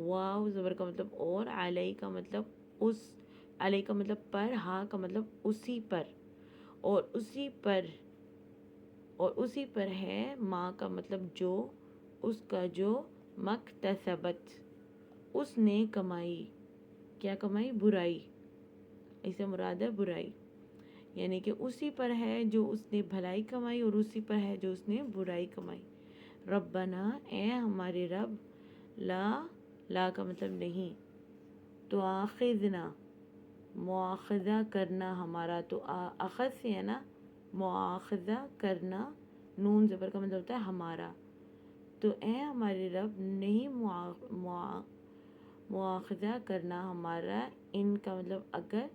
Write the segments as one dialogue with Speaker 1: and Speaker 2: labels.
Speaker 1: واو زبر کا مطلب اور، علیہ کا مطلب اس، علیہ کا مطلب پر، ہاں کا مطلب اسی پر، اور اسی پر، اور اسی پر ہے، ماں کا مطلب جو، اس کا جو، مکتسبت اس نے کمائی، کیا کمائی؟ برائی، اسے مراد ہے برائی، یعنی کہ اسی پر ہے جو اس نے بھلائی کمائی، اور اسی پر ہے جو اس نے برائی کمائی۔ ربنا اے ہمارے رب، لا، لا کا مطلب نہیں، تو آخذنا مواخذہ کرنا ہمارا، تو اخذ سے ہے نا، مواخذہ کرنا، نون زبر کا مطلب ہوتا ہے ہمارا، تو اے ہمارے رب نہیں مواخذہ کرنا ہمارا، ان کا مطلب اگر،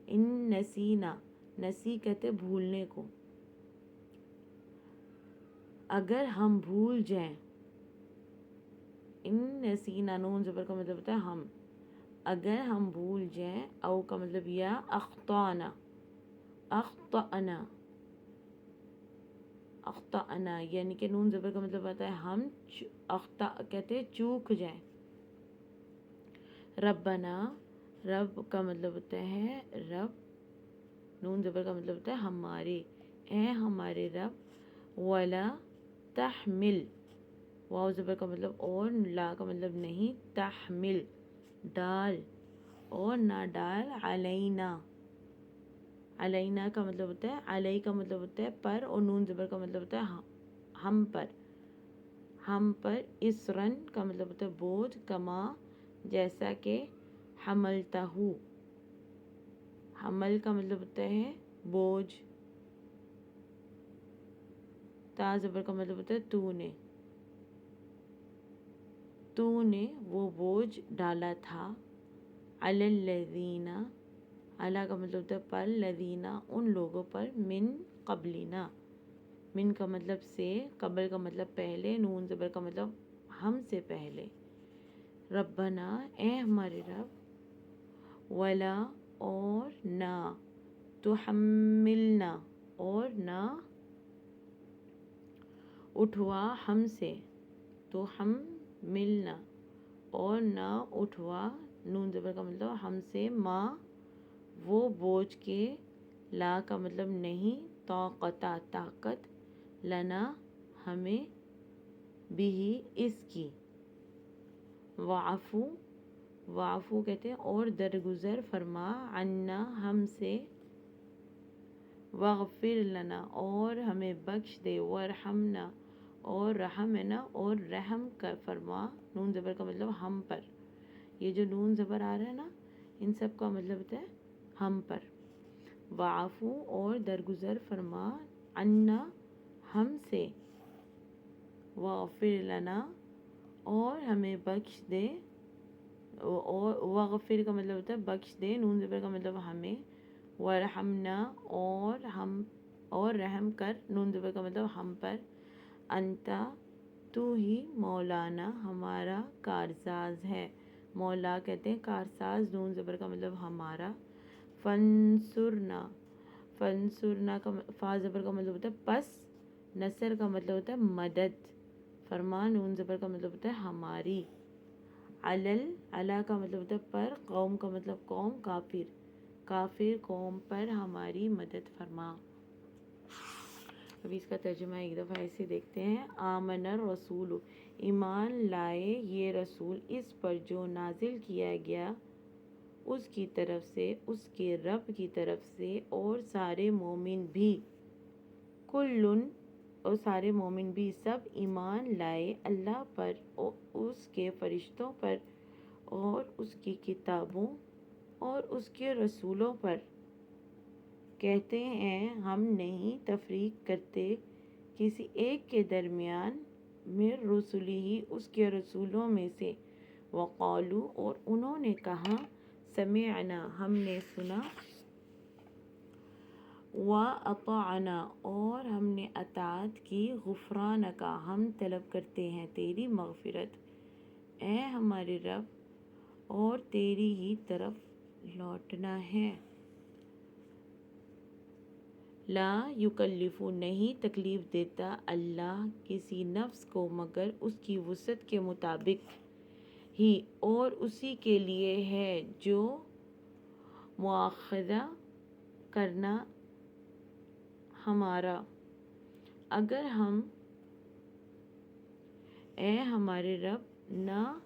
Speaker 1: ان نسینا، نسی کہتے بھولنے کو، اگر ہم بھول جائیں، ان نسینا نون زبر کا مطلب ہوتا ہے ہم، اگر ہم بھول جائیں، او کا مطلب یا، اخطانا، اخطانا، اخطانا یعنی کہ نون زبر کا مطلب ہوتا ہے ہم، اخطا کہتے چوک جائیں۔ ربنا، رب کا مطلب ہوتا ہے رب، نون زبر کا مطلب ہوتا ہے ہمارے، اے ہمارے رب، ولا تحمل، واو زبر کا مطلب اور، لا کا مطلب نہیں، تحمل ڈال، اور نہ ڈال، علینا، علینا کا مطلب ہوتا ہے، علیہ کا مطلب ہوتا ہے پر، اور نون زبر کا مطلب ہوتا ہے ہم پر، ہم پر، اسرن کا مطلب ہوتا ہے بوجھ، کما جیسا کہ، حملتہ، حمل کا مطلب ہوتا ہے بوجھ، تا زبر کا مطلب ہوتا ہے تو نے، تو نے وہ بوجھ ڈالا تھا، علی الذین، علی کا مطلب ہوتا ہے پر، الذین ان لوگوں پر، من قبلنا، من کا مطلب سے، قبل کا مطلب پہلے، نون زبر کا مطلب ہم سے پہلے۔ ربنا اے ہمارے رب، ولا اور نہ، تحملنا اور نہ اٹھوا ہم سے، تو ہم ملنا اور نہ اٹھوا، نون زبر کا مطلب ہم سے، ماں وہ بوجھ کے، لا کا مطلب نہیں، طاقتا طاقت، لنا ہمیں، بھی اس کی، وعفو، وعفو کہتے ہیں اور درگزر فرما، عنا ہم سے، واغفر لنا اور ہمیں بخش دے، وارحمنا اور رحمنا اور رحم کر فرما، نون زبر کا مطلب ہم پر، یہ جو نون زبر آ رہا ہے نا، ان سب کا مطلب ہوتا ہے ہم پر، وعفو اور درگزر فرما، عنا ہم سے، واغفر لنا اور ہمیں بخش دے، اور واغفر کا مطلب ہوتا ہے بخش دے، نون زبر کا مطلب ہمیں، ورحمنا اور ہم، اور رحم کر، نون زبر کا مطلب ہم پر، انتا تو ہی، مولانا ہمارا کارساز ہے، مولا کہتے ہیں کارساز، نون زبر کا مطلب ہمارا، فانصرنا، فانصرنا کا فا زبر کا مطلب ہوتا ہے پس، نصر کا مطلب ہوتا ہے مدد فرما، نون زبر کا مطلب ہوتا ہے ہماری، علل، علا کا مطلب ہوتا ہے پر، قوم کا مطلب قوم، کافر، کافر قوم پر ہماری مدد فرما۔ ابھی اس کا ترجمہ ایک دفعہ ایسے دیکھتے ہیں، آمن الرسول، ایمان لائے یہ رسول، اس پر جو نازل کیا گیا اس کی طرف سے، اس کے رب کی طرف سے، اور سارے مومن بھی، کلن، اور سارے مومن بھی سب ایمان لائے اللہ پر، اور اس کے فرشتوں پر، اور اس کی کتابوں اور اس کے رسولوں پر، کہتے ہیں ہم نہیں تفریق کرتے کسی ایک کے درمیان، من رسلہ اس کے رسولوں میں سے، وقالو اور انہوں نے کہا، سمعنا ہم نے سنا، وَأَطَعْنَا اور ہم نے اطاعت کی، غفرانک ہم طلب کرتے ہیں تیری مغفرت، اے ہمارے رب اور تیری ہی طرف لوٹنا ہے۔ لا یکلف نہیں تکلیف دیتا اللہ کسی نفس کو مگر اس کی وسعت کے مطابق، ہی اور اسی کے لیے ہے جو مواخذہ کرنا ہمارا اگر ہم اے ہمارے رب نہ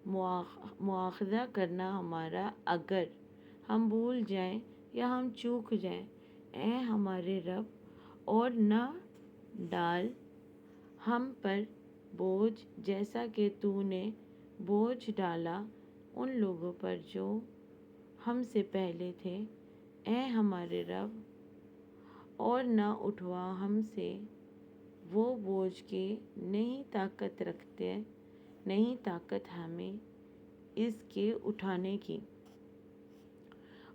Speaker 1: مواخذہ کرنا ہمارا اگر ہم بھول جائیں یا ہم چوک جائیں اے ہمارے رب اور نہ ڈال ہم پر بوجھ جیسا کہ تو نے بوجھ ڈالا ان لوگوں پر جو ہم سے پہلے تھے اے ہمارے رب اور نہ اٹھوا ہم سے وہ بوجھ کے نہیں طاقت ہمیں اس کے اٹھانے کی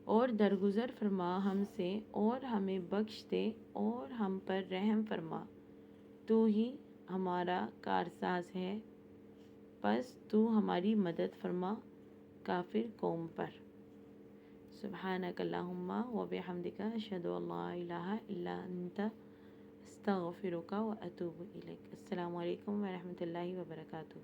Speaker 1: اور درگزر فرما ہم سے اور ہمیں بخش دے اور ہم پر رحم فرما تو ہی ہمارا کارساز ہے پس تو ہماری مدد فرما کافر قوم پر سبحانک اللہم و بحمدک اشہد ان لا الہ الا انت استغفرک و اتوب الیک۔ السلام علیکم ورحمۃ اللہ وبرکاتہ۔